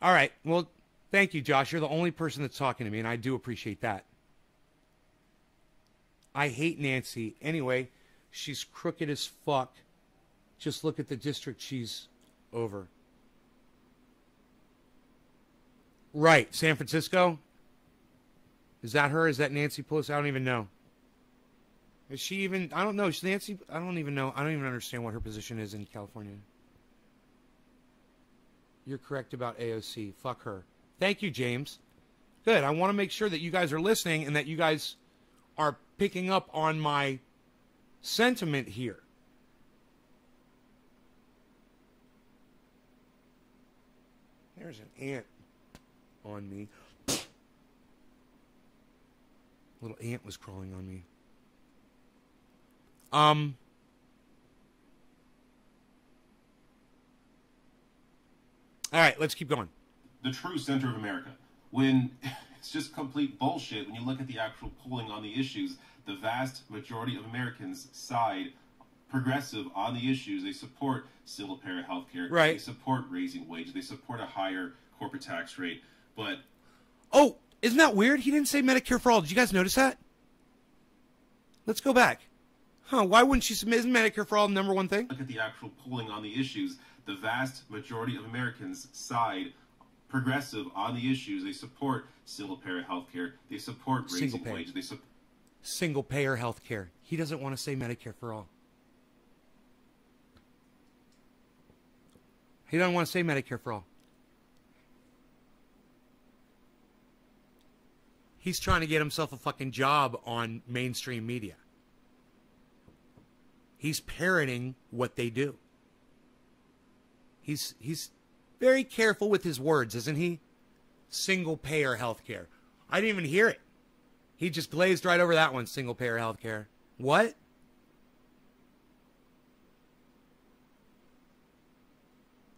All right. Well, thank you, Josh. You're the only person that's talking to me, and I do appreciate that. I hate Nancy. Anyway, she's crooked as fuck. Just look at the district she's over. Right, San Francisco? Is that her? Is that Nancy Pelosi? I don't even know. Is she even... I don't know. Is Nancy... I don't even know. I don't even understand what her position is in California. You're correct about AOC. Fuck her. Thank you, James. Good. I want to make sure that you guys are listening and that you guys are picking up on my sentiment here. There's an ant on me. Little ant was crawling on me. All right, let's keep going. The true center of America. When It's just complete bullshit when you look at the actual polling on the issues. The vast majority of Americans side progressive on the issues. They support single-payer health care. Right. They support raising wages. They support a higher corporate tax rate. But oh, isn't that weird? He didn't say Medicare for all. Did you guys notice that? Let's go back. Huh, why wouldn't she submit? Isn't Medicare for all the number one thing? look at the actual polling on the issues. The vast majority of Americans side progressive on the issues. They support single-payer health care. They support raising Single-payer. wages. They support Single payer health care. He doesn't want to say Medicare for all. He doesn't want to say Medicare for all. He's trying to get himself a fucking job on mainstream media. He's parroting what they do. He's very careful with his words, isn't he? Single payer health care. I didn't even hear it. He just glazed right over that one, single payer health care. What?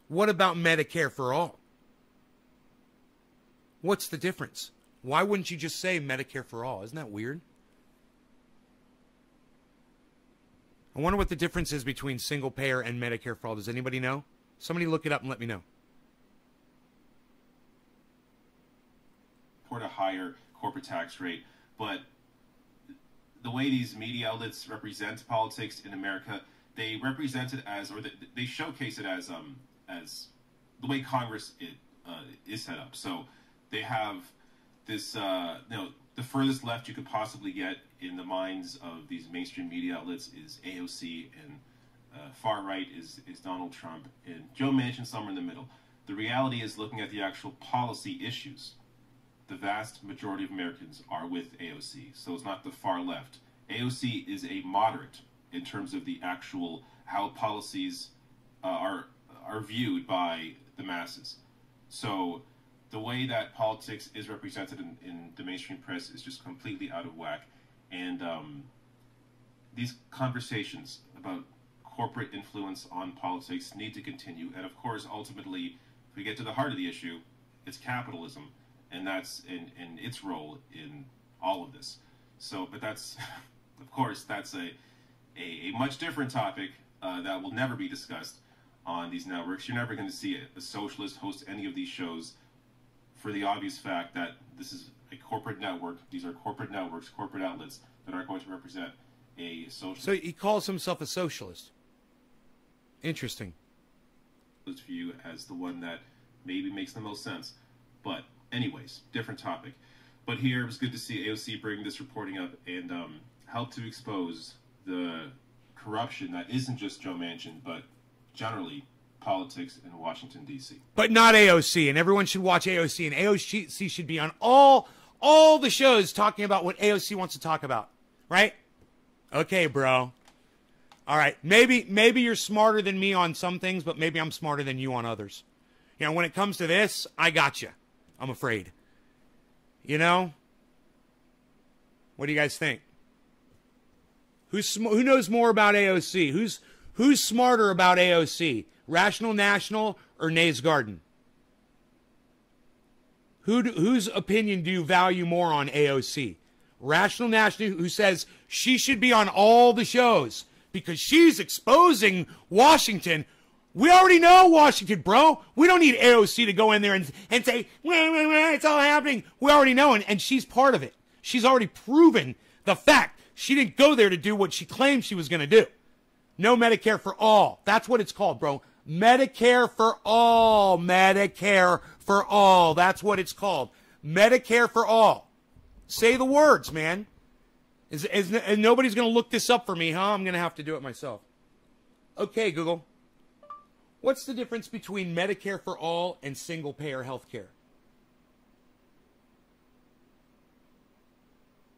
What about Medicare for all? What's the difference? Why wouldn't you just say Medicare for all? Isn't that weird? I wonder what the difference is between single payer and Medicare for all. Does anybody know? Somebody look it up and let me know. a higher corporate tax rate. But the way these media outlets represent politics in America, they represent it as, or they showcase it as the way Congress is set up. So they have this, the furthest left you could possibly get in the minds of these mainstream media outlets is AOC, and far right is Donald Trump, and Joe Manchin somewhere in the middle. The reality is, looking at the actual policy issues, the vast majority of Americans are with AOC. So it's not the far left. AOC is a moderate in terms of the actual how policies are viewed by the masses. So the way that politics is represented in the mainstream press is just completely out of whack. And these conversations about corporate influence on politics need to continue. And of course, ultimately, if we get to the heart of the issue, it's capitalism, and that's in its role in all of this. So, but that's, of course, that's a much different topic that will never be discussed on these networks. You're never going to see a socialist host any of these shows, for the obvious fact that this is a corporate network. These are corporate networks, corporate outlets that are going to represent a socialist. So he calls himself a socialist. Interesting. View as the one that maybe makes the most sense. But anyways, different topic. But here it was good to see AOC bring this reporting up and help to expose the corruption that isn't just Joe Manchin, but generally politics in Washington, D.C. But not AOC, and everyone should watch AOC, and AOC should be on all the shows talking about what AOC wants to talk about, right? Okay, bro. All right, maybe you're smarter than me on some things, but maybe I'm smarter than you on others. You know, when it comes to this, I got you. I'm afraid. You know? What do you guys think? Who knows more about AOC? Who's smarter about AOC? Rational National or Nays Garden? Whose opinion do you value more on AOC? Rational National, who says she should be on all the shows because she's exposing Washington. We already know Washington, bro. We don't need AOC to go in there and say, it's all happening. We already know, and she's part of it. She's already proven the fact. She didn't go there to do what she claimed she was going to do. No Medicare for all. That's what it's called, bro. Medicare for all. Medicare for all. That's what it's called. Medicare for all. Say the words, man. And nobody's going to look this up for me, huh? I'm going to have to do it myself. Okay, Google. What's the difference between Medicare for all and single-payer health care?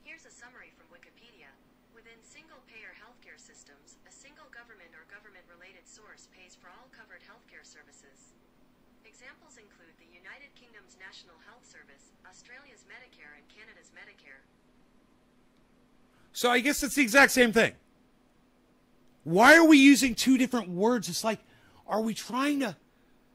Here's a summary from Wikipedia. Within single-payer healthcare systems, a single government or government-related source pays for all covered healthcare services. Examples include the United Kingdom's National Health Service, Australia's Medicare, and Canada's Medicare. So I guess it's the exact same thing. Why are we using two different words? It's like, are we trying to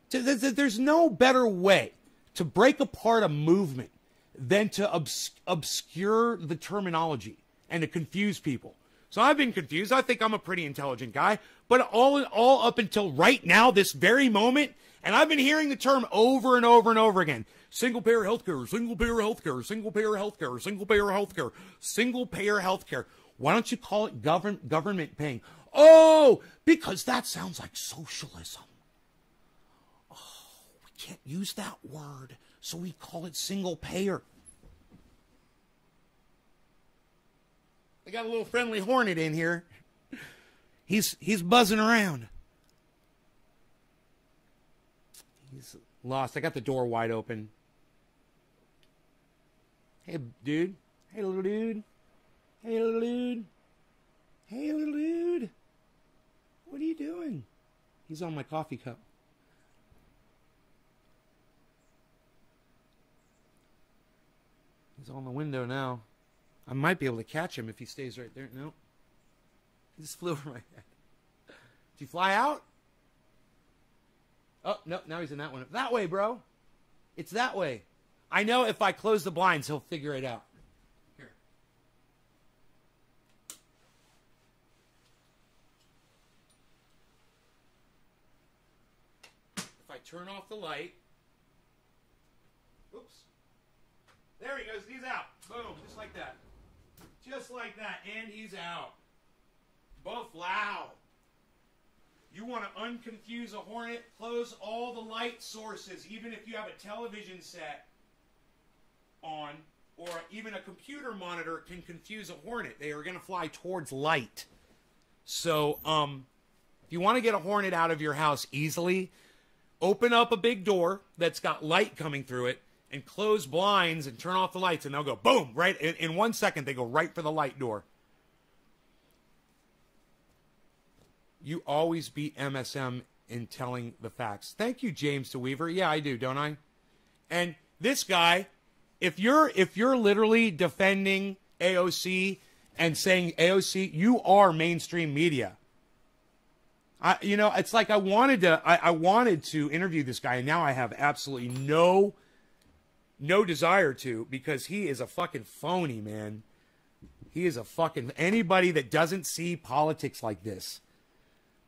there's no better way to break apart a movement than to obscure the terminology and to confuse people. So I've been confused. I think I'm a pretty intelligent guy, but all up until right now, this very moment, and I've been hearing the term over and over and over again. Single payer healthcare, single payer healthcare, single payer healthcare, single payer healthcare, single payer healthcare. Why don't you call it government paying? Oh, because that sounds like socialism. Oh, we can't use that word, so we call it single payer. I got a little friendly hornet in here. He's buzzing around. He's lost. I got the door wide open. Hey, dude. Hey, little dude. Hey, little dude. Hey, little dude. What are you doing? He's on my coffee cup. He's on the window now. I might be able to catch him if he stays right there. No. He just flew over my head. Did you fly out? Oh, no, now he's in that one. That way, bro. It's that way. I know if I close the blinds, he'll figure it out. Here. If I turn off the light. Oops. There he goes. He's out. Boom. Just like that. Just like that. And he's out. Both loud. You want to unconfuse a hornet? Close all the light sources, even if you have a television set on, or even a computer monitor can confuse a hornet. They are going to fly towards light. So, if you want to get a hornet out of your house easily, open up a big door that's got light coming through it, and close blinds and turn off the lights, and they'll go boom, right? In 1 second, they go right for the light door. You always beat MSM in telling the facts. Thank you, James DeWeaver. Yeah, I do, don't I? And this guy, if you're literally defending AOC and saying AOC, you are mainstream media. It's like I wanted to interview this guy, and now I have absolutely no desire to, because he is a fucking phony, man. He is a fucking anybody that doesn't see politics like this.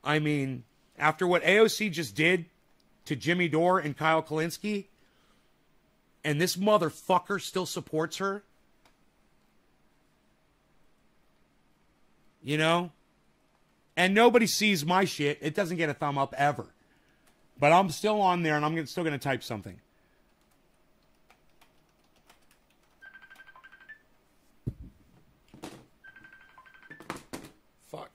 I mean, after what AOC just did to Jimmy Dore and Kyle Kulinski, and this motherfucker still supports her, you know? And nobody sees my shit. It doesn't get a thumb up ever. But I'm still on there, and I'm still going to type something. Fuck.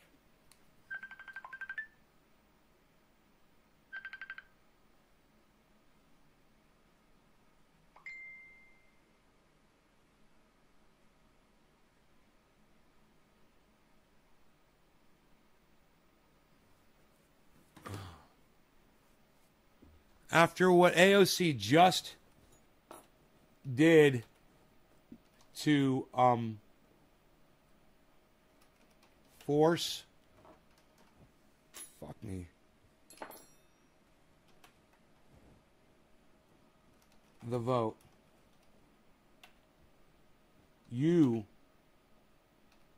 After what AOC just did to force the vote, you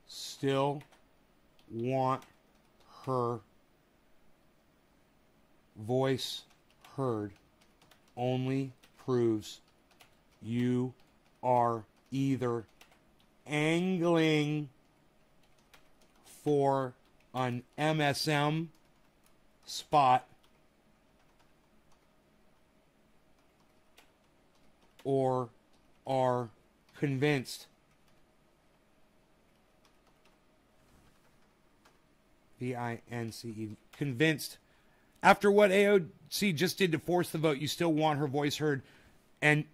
still want her voice heard, only proves you are either angling for an MSM spot or are convinced V-I-N-C-E convinced. After what AOC just did to force the vote, you still want her voice heard, and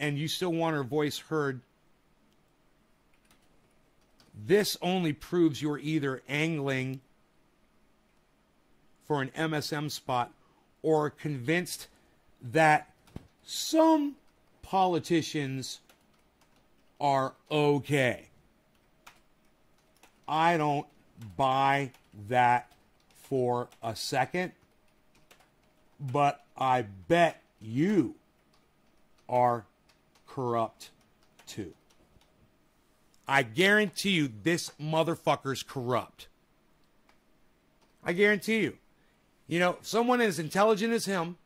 you still want her voice heard. This only proves you're either angling for an MSM spot or convinced that some politicians are okay. I don't buy that for a second, but I bet you are corrupt too. I guarantee you this motherfucker's corrupt. I guarantee you. You know, someone as intelligent as him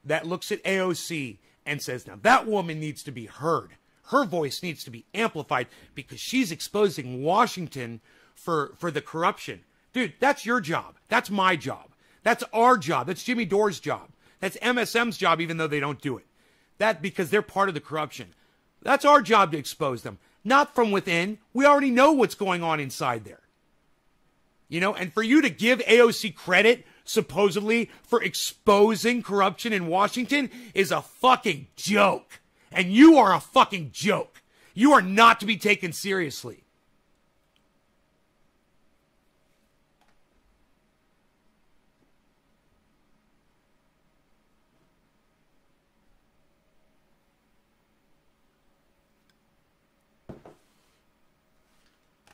that looks at AOC and says, now that woman needs to be heard. Her voice needs to be amplified because she's exposing Washington for the corruption. Dude, that's your job. That's my job. That's our job. That's Jimmy Dore's job. That's MSM's job, even though they don't do it. That because they're part of the corruption. That's our job to expose them. Not from within. We already know what's going on inside there. You know, and for you to give AOC credit, supposedly, for exposing corruption in Washington is a fucking joke. And you are a fucking joke. You are not to be taken seriously.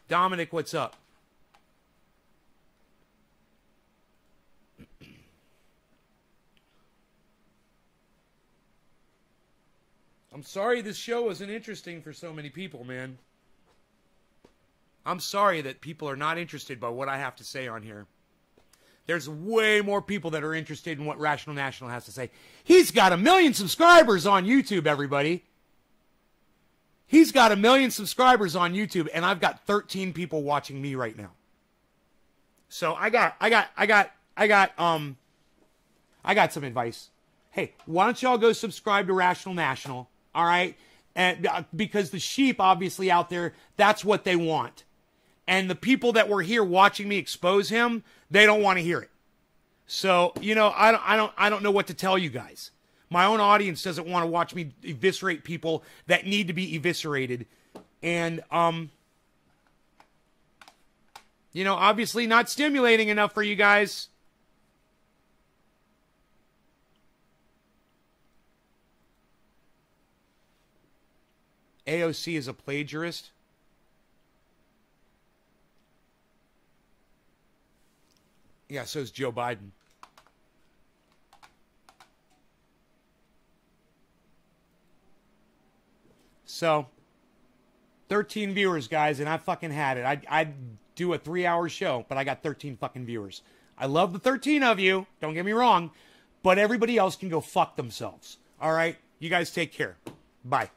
Dominic, what's up? I'm sorry this show isn't interesting for so many people, man. I'm sorry that people are not interested by what I have to say on here. There's way more people that are interested in what Rational National has to say. He's got 1 million subscribers on YouTube, everybody. He's got 1 million subscribers on YouTube, and I've got 13 people watching me right now. So I got some advice. Hey, why don't y'all go subscribe to Rational National? All right? And because the sheep obviously out there, that's what they want. And the people that were here watching me expose him, they don't want to hear it. So, you know, I don't know what to tell you guys. My own audience doesn't want to watch me eviscerate people that need to be eviscerated. And, you know, obviously not stimulating enough for you guys. AOC is a plagiarist. Yeah, so is Joe Biden. So, 13 viewers, guys, and I fucking had it. I'd do a 3-hour show, but I got 13 fucking viewers. I love the 13 of you, don't get me wrong, but everybody else can go fuck themselves. All right? You guys take care. Bye.